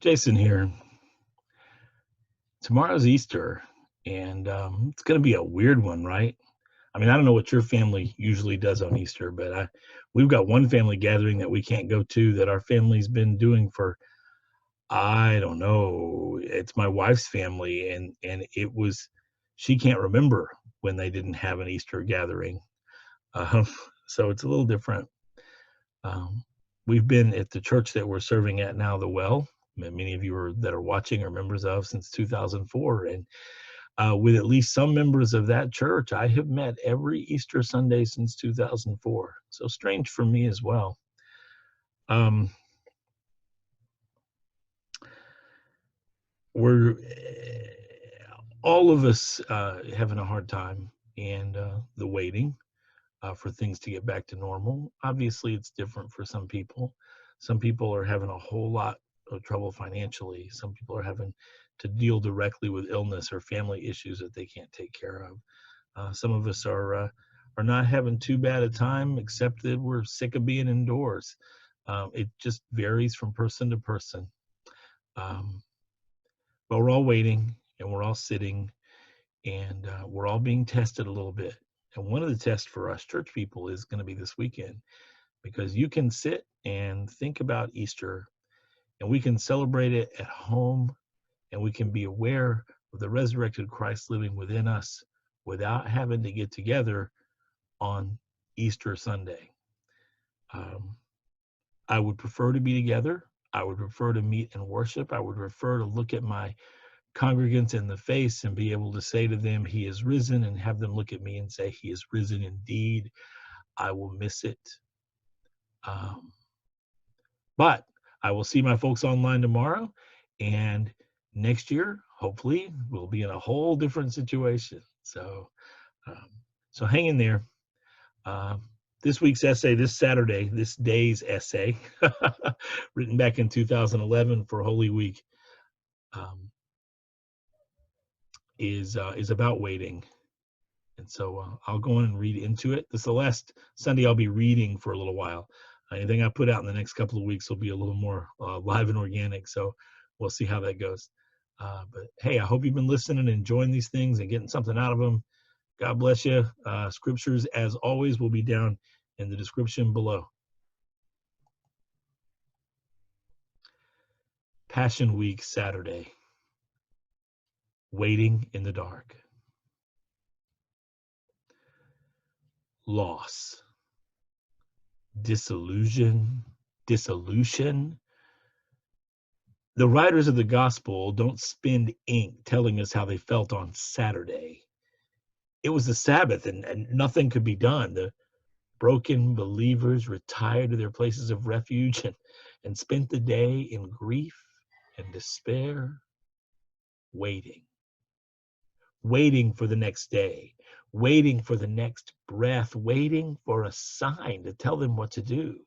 Jason here. Tomorrow's Easter, and it's going to be a weird one, right? I mean, I don't know what your family usually does on Easter, but we've got one family gathering that we can't go to that our family's been doing for I don't know. It's my wife's family, and it was she can't remember when they didn't have an Easter gathering, um, so it's a little different. Um, we've been at the church that we're serving at now, the Well. Many of you that are watching are members of since 2004, and with at least some members of that church, I have met every Easter Sunday since 2004. So strange for me as well. Um, we're all of us having a hard time, and the waiting for things to get back to normal. Obviously, it's different for some people. Some people are having a whole lot of trouble financially. Some people are having to deal directly with illness or family issues that they can't take care of. Some of us are not having too bad a time, except that we're sick of being indoors. It just varies from person to person. Um, but we're all waiting, and we're all sitting, and we're all being tested a little bit. And one of the tests for us church people is going to be this weekend, because you can sit and think about Easter, and we can celebrate it at home, and we can be aware of the resurrected Christ living within us without having to get together on Easter Sunday. Um, I would prefer to be together. I would prefer to meet and worship. I would prefer to look at my congregants in the face and be able to say to them, He is risen, and have them look at me and say, He is risen indeed. I will miss it. Um, but I will see my folks online tomorrow, and next year, hopefully, we'll be in a whole different situation. Um, so hang in there. This week's essay, this Saturday, this day's essay, written back in 2011 for Holy Week, um, is about waiting. And so I'll go on and read into it. This is the last Sunday I'll be reading for a little while. Anything I put out in the next couple of weeks will be a little more live and organic. So we'll see how that goes. But hey, I hope you've been listening and enjoying these things and getting something out of them. God bless you. Scriptures, as always, will be down in the description below. Passion Week, Saturday. Waiting in the dark. Loss. Disillusion. Dissolution. The writers of the gospel don't spend ink telling us how they felt on Saturday. It was the Sabbath, and nothing could be done. The broken believers retired to their places of refuge and spent the day in grief and despair, waiting for the next day, waiting for the next breath, waiting for a sign to tell them what to do.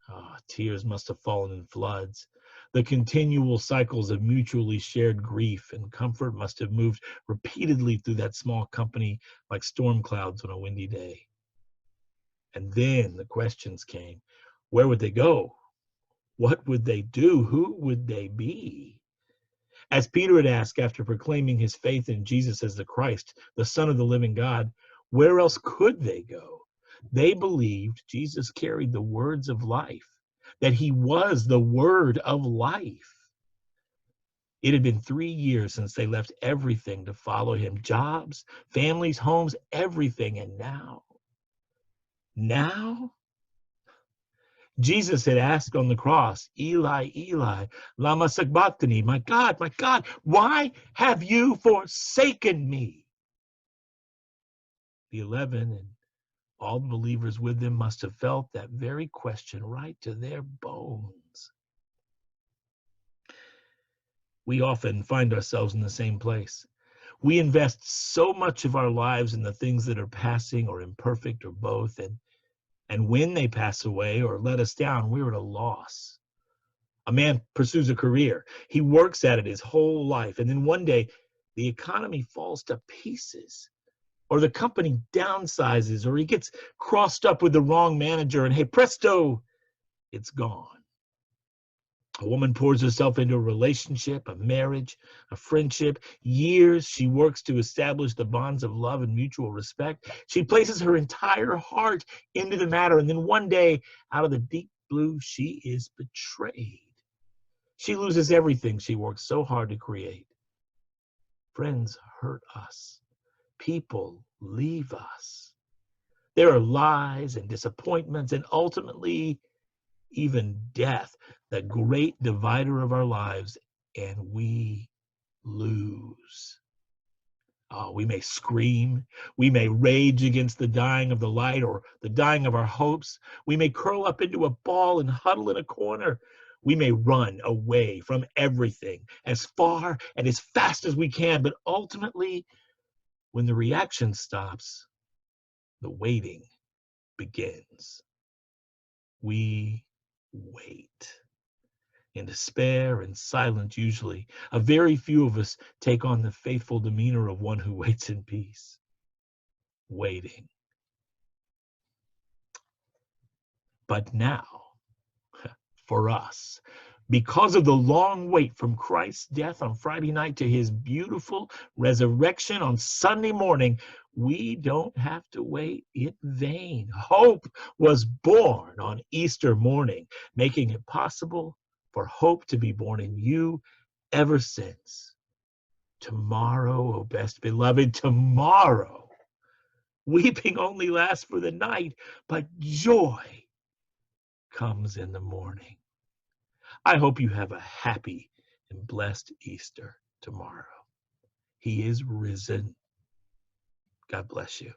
Oh, tears must have fallen in floods. The continual cycles of mutually shared grief and comfort must have moved repeatedly through that small company like storm clouds on a windy day. And then the questions came. Where would they go? What would they do? Who would they be? As Peter had asked after proclaiming his faith in Jesus as the Christ, the Son of the living God, where else could they go? They believed Jesus carried the words of life, that he was the word of life. It had been 3 years since they left everything to follow him, jobs, families, homes, everything. And now, Jesus had asked on the cross, Eli, Eli, lama sabachthani, my God, why have you forsaken me? The 11 and all the believers with them must have felt that very question right to their bones. We often find ourselves in the same place. We invest so much of our lives in the things that are passing or imperfect or both, and when they pass away or let us down, we're at a loss. A man pursues a career. He works at it his whole life, and then one day the economy falls to pieces, or the company downsizes, or he gets crossed up with the wrong manager, and hey, presto, it's gone. A woman pours herself into a relationship, a marriage, a friendship. Years she works to establish the bonds of love and mutual respect. She places her entire heart into the matter, and then one day, out of the deep blue, she is betrayed. She loses everything she worked so hard to create. Friends hurt us. People leave us. There are lies and disappointments and ultimately even death, the great divider of our lives, and we lose. Oh, we may scream. We may rage against the dying of the light or the dying of our hopes. We may curl up into a ball and huddle in a corner. We may run away from everything as far and as fast as we can. But ultimately, when the reaction stops, the waiting begins. We wait. In despair and silence, usually, a very few of us take on the faithful demeanor of one who waits in peace, waiting. But now, for us, because of the long wait from Christ's death on Friday night to his beautiful resurrection on Sunday morning, we don't have to wait in vain. Hope was born on Easter morning, making it possible for hope to be born in you ever since. Tomorrow, oh best beloved, tomorrow, weeping only lasts for the night, but joy comes in the morning. I hope you have a happy and blessed Easter tomorrow. He is risen. God bless you.